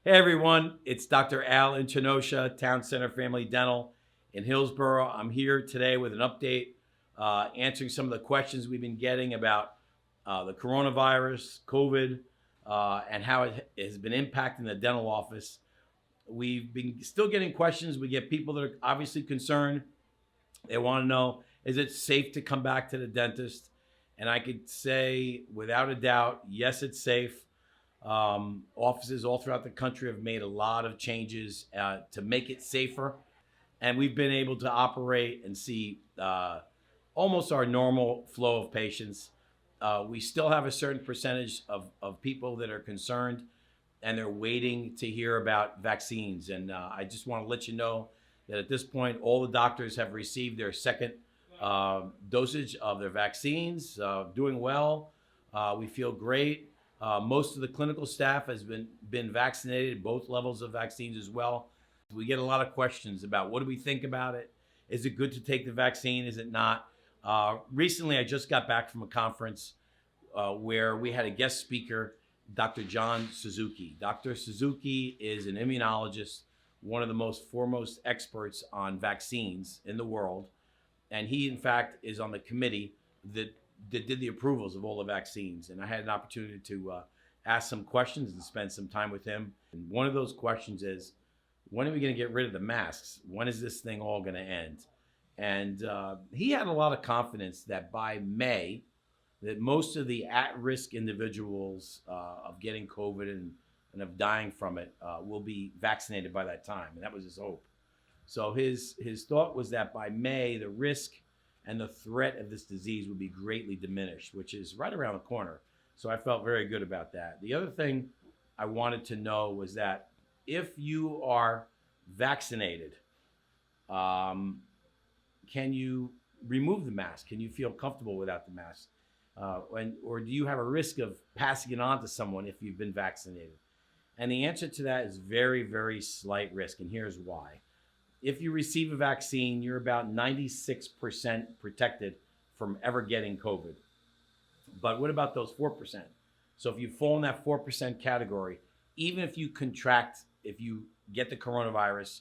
Hey everyone, it's Dr. Al in Kenosha, Town Center Family Dental in Hillsborough. I'm here today with an update, answering some of the questions we've been getting about the coronavirus, COVID, and how it has been impacting the dental office. We've been still getting questions. We get people that are obviously concerned. They want to know, is it safe to come back to the dentist? And I could say without a doubt, yes, it's safe. Offices all throughout the country have made a lot of changes to make it safer. And we've been able to operate and see almost our normal flow of patients. We still have a certain percentage of people that are concerned and they're waiting to hear about vaccines. And I just want to let you know that at this point, all the doctors have received their second dosage of their vaccines, doing well. We feel great. Most of the clinical staff has been vaccinated, both levels of vaccines as well. We get a lot of questions about what do we think about it? Is it good to take the vaccine? Is it not? Recently, I just got back from a conference where we had a guest speaker, Dr. John Suzuki. Dr. Suzuki is an immunologist, one of the most foremost experts on vaccines in the world. And he, in fact, is on the committee that did the approvals of all the vaccines. And I had an opportunity to ask some questions and spend some time with him. And one of those questions is, when are we going to get rid of the masks? When is this thing all going to end? And he had a lot of confidence that by May, that most of the at-risk individuals of getting COVID and of dying from it will be vaccinated by that time. And that was his hope. So his thought was that by May, the risk and the threat of this disease would be greatly diminished, which is right around the corner. So I felt very good about that. The other thing I wanted to know was that if you are vaccinated, can you remove the mask? Can you feel comfortable without the mask? Or do you have a risk of passing it on to someone if you've been vaccinated? And the answer to that is very, very slight risk, and here's why. If you receive a vaccine, you're about 96% protected from ever getting COVID. But what about those 4%? So if you fall in that 4% category, even if you get the coronavirus,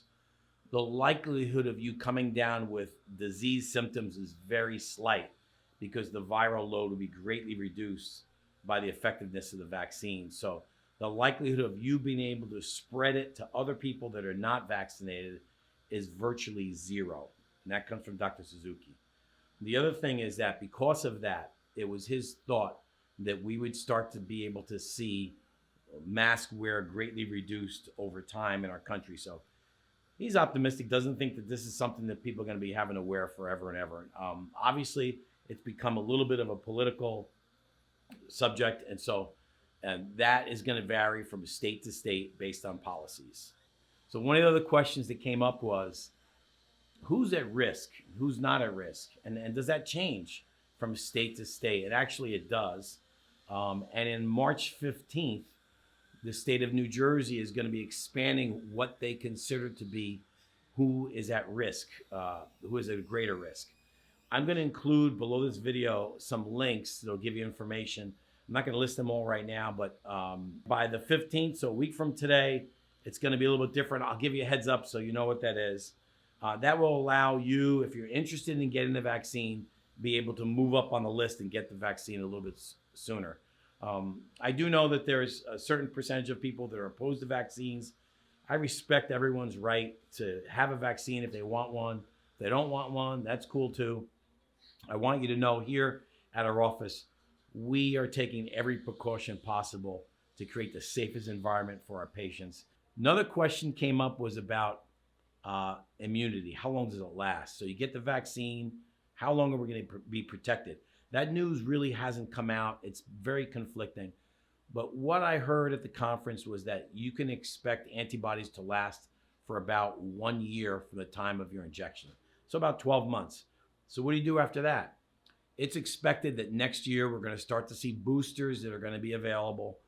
the likelihood of you coming down with disease symptoms is very slight because the viral load will be greatly reduced by the effectiveness of the vaccine. So the likelihood of you being able to spread it to other people that are not vaccinated is virtually zero. And that comes from Dr. Suzuki. The other thing is that because of that, it was his thought that we would start to be able to see mask wear greatly reduced over time in our country. So he's optimistic, doesn't think that this is something that people are going to be having to wear forever and ever. Obviously, it's become a little bit of a political subject, and that is going to vary from state to state based on policies. So one of the other questions that came up was, who's at risk? Who's not at risk? And does that change from state to state? And actually it does. And in March 15th, the state of New Jersey is going to be expanding what they consider to be who is at risk, who is at a greater risk. I'm going to include below this video some links that'll give you information. I'm not going to list them all right now, but by the 15th, so a week from today, it's going to be a little bit different. I'll give you a heads up so you know what that is. That will allow you, if you're interested in getting the vaccine, be able to move up on the list and get the vaccine a little bit sooner. I do know that there's a certain percentage of people that are opposed to vaccines. I respect everyone's right to have a vaccine if they want one. If they don't want one, that's cool too. I want you to know here at our office, we are taking every precaution possible to create the safest environment for our patients. Another question came up was about immunity. How long does it last? So you get the vaccine, how long are we going to be protected? That news really hasn't come out. It's very conflicting. But what I heard at the conference was that you can expect antibodies to last for about 1 year from the time of your injection. So about 12 months. So what do you do after that? It's expected that next year we're going to start to see boosters that are going to be available.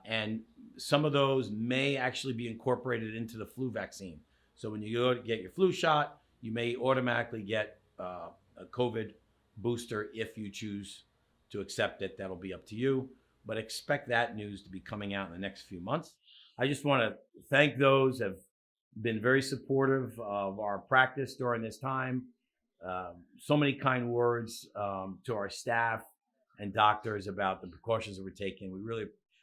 And some of those may actually be incorporated into the flu vaccine. So when you go to get your flu shot, you may automatically get a COVID booster if you choose to accept it. That'll be up to you. But expect that news to be coming out in the next few months. I just want to thank those who have been very supportive of our practice during this time. So many kind words to our staff and doctors about the precautions that we're taking.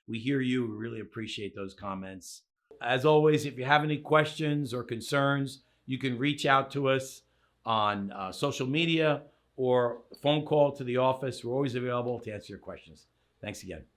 We hear you. We really appreciate those comments. As always, if you have any questions or concerns, you can reach out to us on social media or phone call to the office. We're always available to answer your questions. Thanks again.